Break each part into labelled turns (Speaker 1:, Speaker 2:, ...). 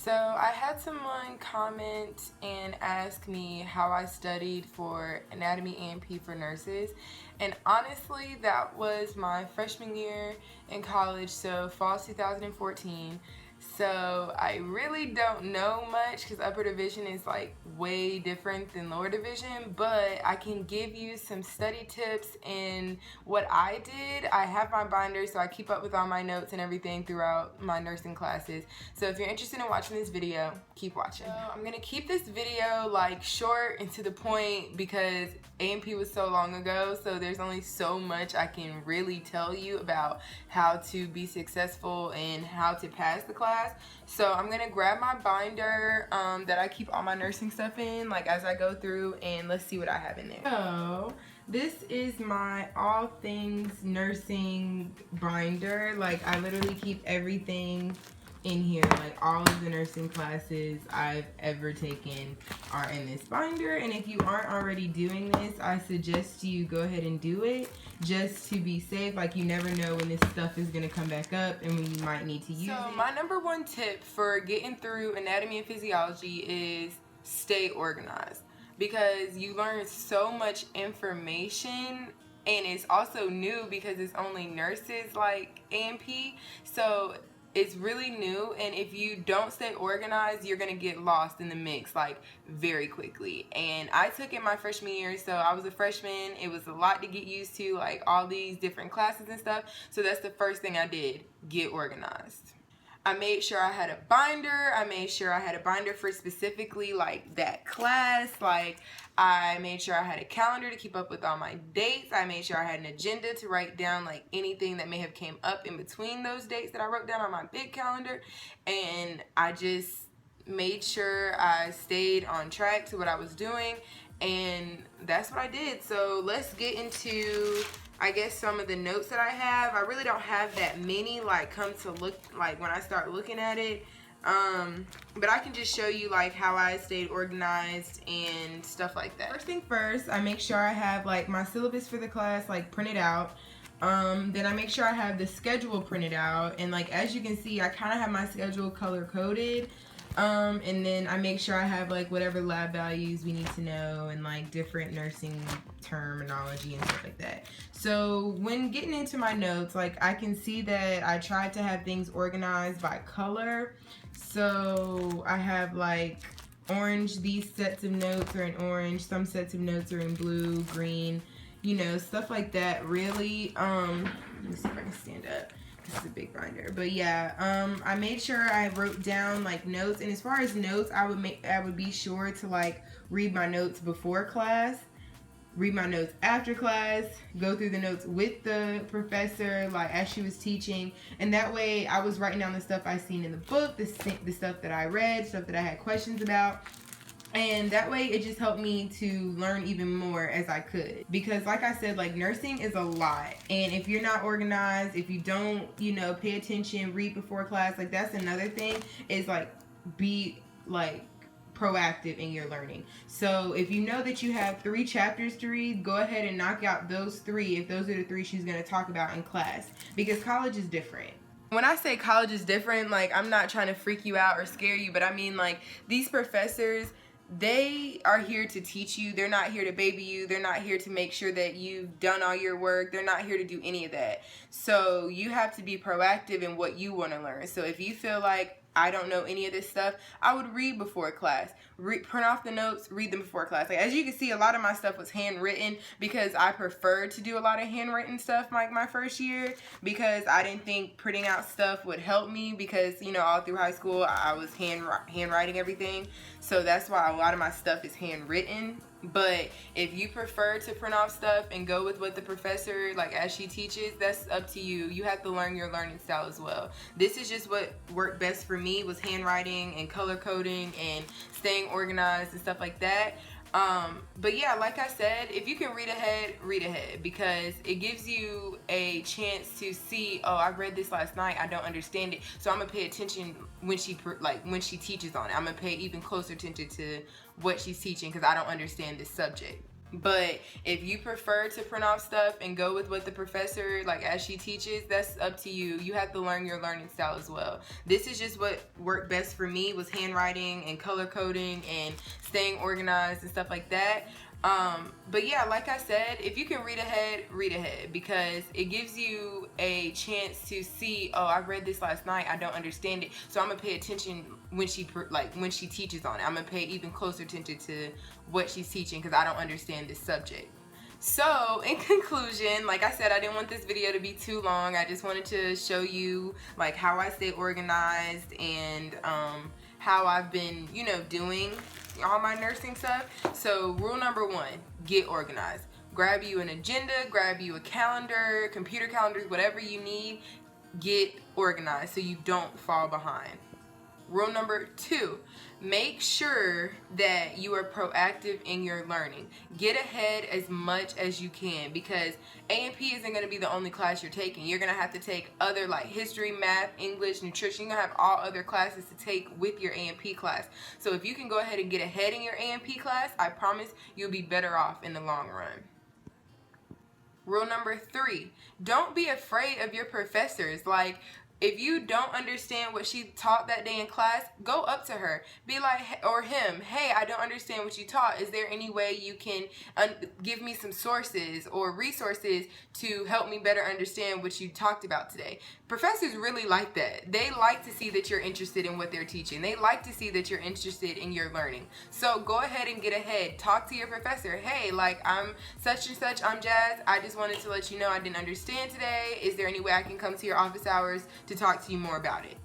Speaker 1: So I had someone comment and ask me how I studied for Anatomy and P for nurses. And honestly, that was my freshman year in college, so fall 2014. So I really don't know much because upper division is like way different than lower division, but I can give you some study tips in what I did. I have my binder, so I keep up with all my notes and everything throughout my nursing classes. So if you're interested in watching this video, keep watching. So I'm gonna keep this video like short and to the point because A&P was so long ago, so there's only so much I can really tell you about how to be successful and how to pass the class. So I'm gonna grab my binder that I keep all my nursing stuff in, like as I go through, and let's see what I have in there. So this is my all things nursing binder. Like I literally keep everything in here. Like all of the nursing classes I've ever taken are in this binder, and if you aren't already doing this, I suggest you go ahead and do it just to be safe. Like you never know when this stuff is going to come back up and when you might need to use it. So my number one tip for getting through anatomy and physiology is stay organized, because you learn so much information, and it's also new because it's only nurses like A&P, so it's really new, and if you don't stay organized, you're gonna get lost in the mix like very quickly. And I took it my freshman year, so I was a freshman. It was a lot to get used to, like all these different classes and stuff, so that's the first thing I did, get organized. I made sure I had a binder. I made sure I had a binder for specifically like that class. Like I made sure I had a calendar to keep up with all my dates. I made sure I had an agenda to write down like anything that may have came up in between those dates that I wrote down on my big calendar. And I just made sure I stayed on track to what I was doing, and that's what I did. So let's get into, I guess, some of the notes that I have. I really don't have that many like come to look like when I start looking at it, but I can just show you like how I stayed organized and stuff like that. First thing first, I make sure I have like my syllabus for the class like printed out. Then I make sure I have the schedule printed out, and like as you can see, I kind of have my schedule color coded. And then I make sure I have like whatever lab values we need to know and like different nursing terminology and stuff like that. So when getting into my notes, like I can see that I tried to have things organized by color. So I have like orange, these sets of notes are in orange, some sets of notes are in blue, green, you know, stuff like that. Really, let me see if I can stand up. This is a big binder, but yeah, I made sure I wrote down like notes, and as far as notes, I would be sure to like read my notes before class, read my notes after class, go through the notes with the professor like as she was teaching, and that way I was writing down the stuff I seen in the book, the stuff that I read, stuff that I had questions about. And that way it just helped me to learn even more as I could, because like I said, like nursing is a lot, and if you're not organized, if you don't, you know, pay attention, read before class, like that's another thing, is like be like proactive in your learning. So if you know that you have 3 chapters to read, go ahead and knock out those 3 if those are the 3 she's going to talk about in class, because college is different. When I say college is different, like I'm not trying to freak you out or scare you, but I mean like these professors, they are here to teach you. They're not here to baby you. They're not here to make sure that you've done all your work. They're not here to do any of that. So you have to be proactive in what you want to learn. So if you feel like I don't know any of this stuff, I would read before class. Print off the notes, read them before class. Like as you can see, a lot of my stuff was handwritten because I preferred to do a lot of handwritten stuff like my first year, because I didn't think printing out stuff would help me, because you know all through high school I was handwriting everything. So that's why a lot of my stuff is handwritten. But if you prefer to print off stuff and go with what the professor, like as she teaches, that's up to you. You have to learn your learning style as well. This is just what worked best for me, was handwriting and color coding and staying organized and stuff like that. But yeah, like I said, if you can read ahead, because it gives you a chance to see, oh, I read this last night, I don't understand it, so I'm gonna pay attention when she teaches on it. I'm gonna pay even closer attention to what she's teaching because I don't understand this subject. But if you prefer to print off stuff and go with what the professor, like as she teaches, that's up to you. You have to learn your learning style as well. This is just what worked best for me, was handwriting and color coding and staying organized and stuff like that. But yeah, like I said, if you can read ahead, because it gives you a chance to see, oh, I read this last night, I don't understand it, so I'm gonna pay attention when she teaches on it. I'm gonna pay even closer attention to what she's teaching because I don't understand this subject. So in conclusion, like I said, I didn't want this video to be too long. I just wanted to show you like how I stay organized and how I've been, you know, doing all my nursing stuff. So rule number 1, get organized. Grab you an agenda, grab you a calendar, computer calendars, whatever you need. Get organized so you don't fall behind. Rule number 2, make sure that you are proactive in your learning. Get ahead as much as you can, because A&P isn't going to be the only class you're taking. You're going to have to take other like history, math, English, nutrition. You're going to have all other classes to take with your A&P class. So if you can go ahead and get ahead in your A&P class, I promise you'll be better off in the long run. Rule number 3, don't be afraid of your professors. Like, if you don't understand what she taught that day in class, go up to her. Be like, or him, hey, I don't understand what you taught. Is there any way you can give me some sources or resources to help me better understand what you talked about today? Professors really like that. They like to see that you're interested in what they're teaching. They like to see that you're interested in your learning. So go ahead and get ahead. Talk to your professor. Hey, like, I'm such and such, I'm Jazz. I just wanted to let you know I didn't understand today. Is there any way I can come to your office hours to talk to you more about it?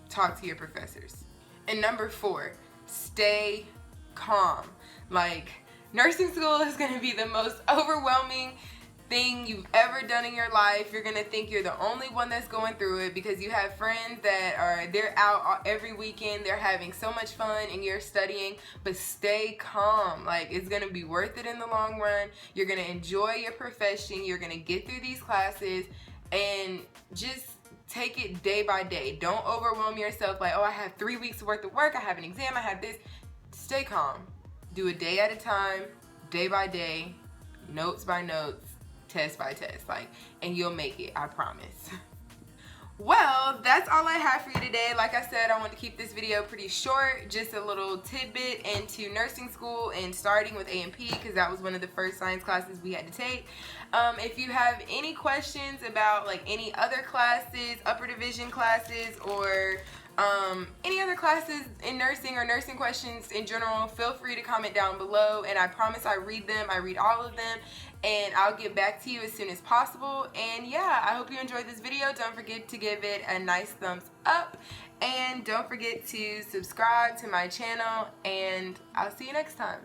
Speaker 1: Talk to your professors. And number 4, stay calm. Like, nursing school is going to be the most overwhelming thing you've ever done in your life. You're gonna think you're the only one that's going through it because you have friends that they're out every weekend, they're having so much fun and you're studying. But stay calm. Like, it's gonna be worth it in the long run. You're gonna enjoy your profession. You're gonna get through these classes and just take it day by day. Don't overwhelm yourself like, oh, I have 3 weeks worth of work, I have an exam, I have this. Stay calm. Do a day at a time, day by day, notes by notes, test by test, like, and you'll make it, I promise. Well, that's all I have for you today. Like I said, I want to keep this video pretty short, just a little tidbit into nursing school and starting with A&P because that was one of the first science classes we had to take. If you have any questions about like any other classes, upper division classes, or any other classes in nursing or nursing questions in general, feel free to comment down below, and I promise I read them. I read all of them, and I'll get back to you as soon as possible. And yeah, I hope you enjoyed this video. Don't forget to give it a nice thumbs up, and don't forget to subscribe to my channel, and I'll see you next time.